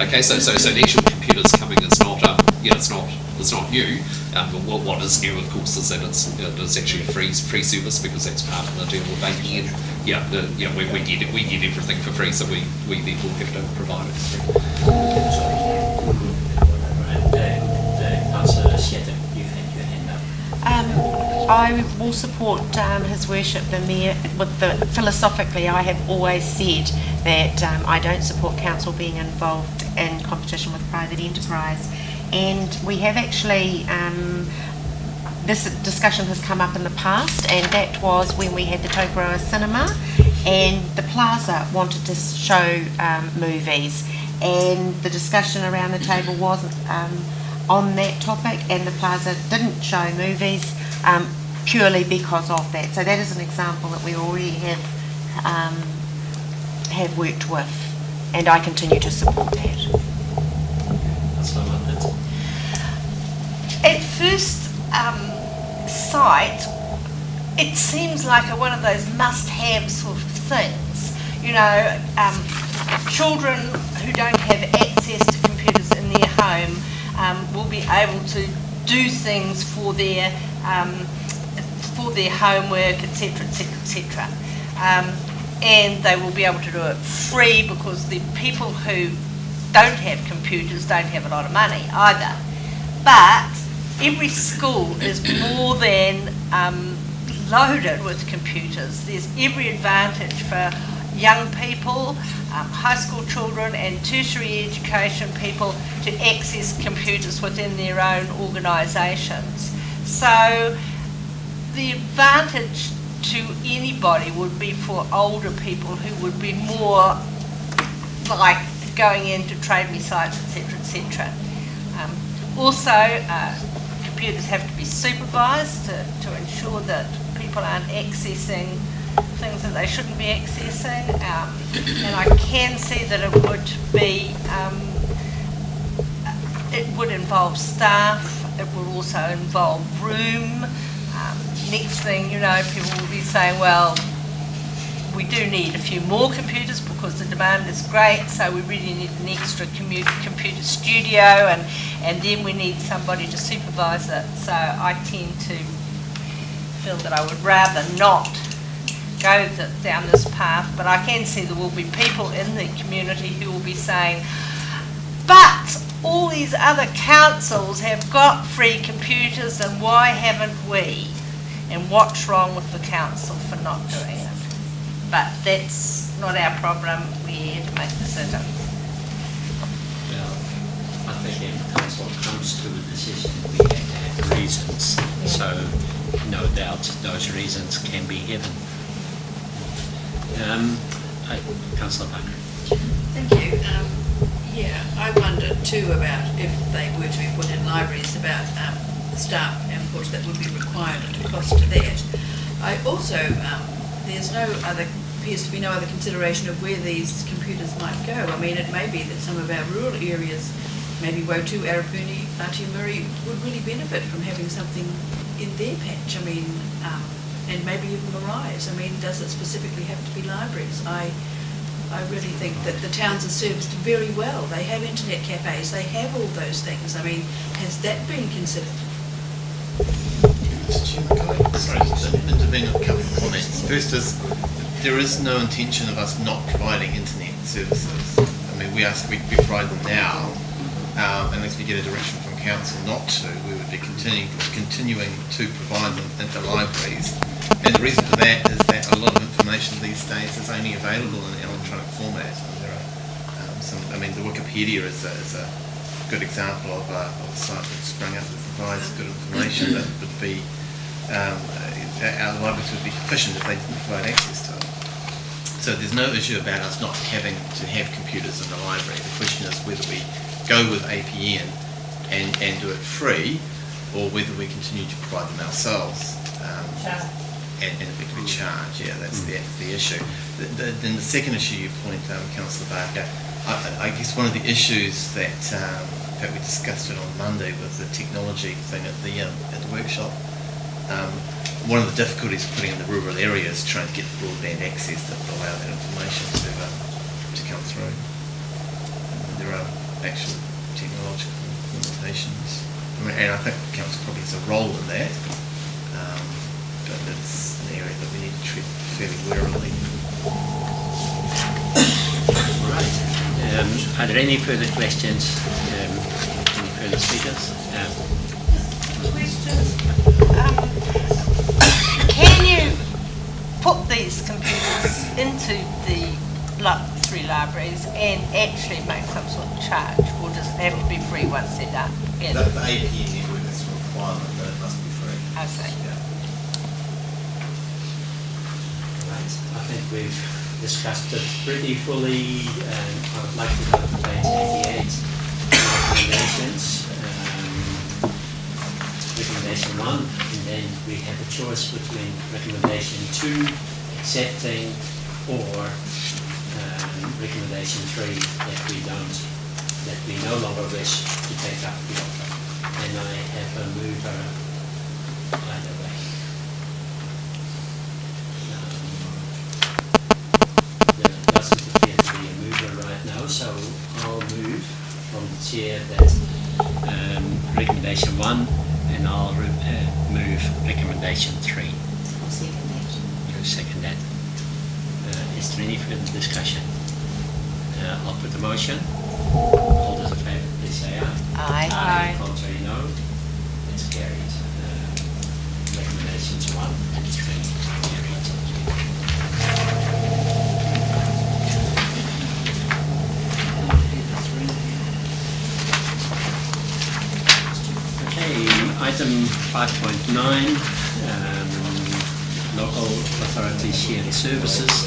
Okay, so the actual computers coming is not it's not new. What is new, of course, is that it's actually a free service, because that's part of the deal with APN. We get everything for free, so we therefore have to provide it for free. Councillor Sieta, you had your hand up. I will support His Worship the Mayor. Philosophically, I have always said that I don't support council being involved in competition with private enterprise, and we have actually this discussion has come up in the past, and that was when we had the Tokoroa Cinema and the Plaza wanted to show movies, and the discussion around the table wasn't on that topic, and the Plaza didn't show movies purely because of that. So that is an example that we already have worked with, and I continue to support that. At first sight, it seems like one of those must-have sort of things. You know, children who don't have access to computers in their home will be able to do things for their homework, etc., etc., etc. And they will be able to do it free, because the people who don't have computers don't have a lot of money either. But every school is more than loaded with computers. There's every advantage for young people, high school children and tertiary education people to access computers within their own organisations. So the advantage to anybody would be for older people who would be more like going into trade me sites, etc., etc. Also, computers have to be supervised to ensure that people aren't accessing things that they shouldn't be accessing, and I can see that it would involve staff. It would also involve room. Next thing you know, people will be saying, well, we do need a few more computers because the demand is great, so we really need an extra computer studio, and then we need somebody to supervise it. So I tend to feel that I would rather not go down this path, but I can see there will be people in the community who will be saying, but all these other councils have got free computers, and why haven't we? And what's wrong with the council for not doing it? But that's not our problem. We're here to make decisions. Well, I think if the council comes to a decision, we have to have reasons. So no doubt those reasons can be given. Councillor Parker. Thank you. Yeah, I wondered too about if they were to be put in libraries, about the staff and of course that would be required and the cost to that. I also, appears to be no other consideration of where these computers might go. I mean, it may be that some of our rural areas, maybe Wotu, Arapuni, Atiamuri, would really benefit from having something in their patch. I mean, and maybe even Marae. I mean, does it specifically have to be libraries? I really think that the towns are serviced very well. They have internet cafes, they have all those things. I mean, has that been considered? Sorry, just intervene on a couple of comments. First is, there is no intention of us not providing internet services. I mean, we provide them now, unless we get a direction from council not to. We would be continuing to provide them into libraries. And the reason for that is that a lot of information these days is only available in electronic format. And there are the Wikipedia is a good example of a site that sprung up that provides good information that would be, our libraries would be deficient if they didn't provide access to it. So there's no issue about us not having to have computers in the library. The question is whether we go with APN and do it free, or whether we continue to provide them ourselves and effectively charge. Yeah, that's the issue. Then the second issue you point, Councillor Barker, I guess one of the issues that we discussed it on Monday with the technology thing at the workshop. One of the difficulties of putting in the rural areas is trying to get the broadband access that will allow that information to come through. There are actual technological limitations. I mean, and I think council probably has a role in that, but it's an area that we need to treat fairly warily. Right. Are there any further questions? Any further speakers? Can you put these computers into the three libraries and actually make some sort of charge, or does it have to be free once they're done? Yeah. The APN network is a requirement that it must be free. I see. Yeah. Right. I think we've discussed it pretty fully, and I would like to go to page 88, recommendations. Recommendation 1, and then we have a choice between recommendation 2, accepting, or recommendation 3, that we no longer wish to take up the offer. And I have a mover either way. There doesn't appear to be a mover right now, so I'll move from the chair that recommendation 1, and I'll move recommendation 3. I'll second that. You second that. Is there any further discussion? I'll put the motion. All those in favour, please say aye. Aye. Aye. Contrary, no. It's carried. Recommendations 1 and 3 carried. Okay, item 5.9, local authority shared services.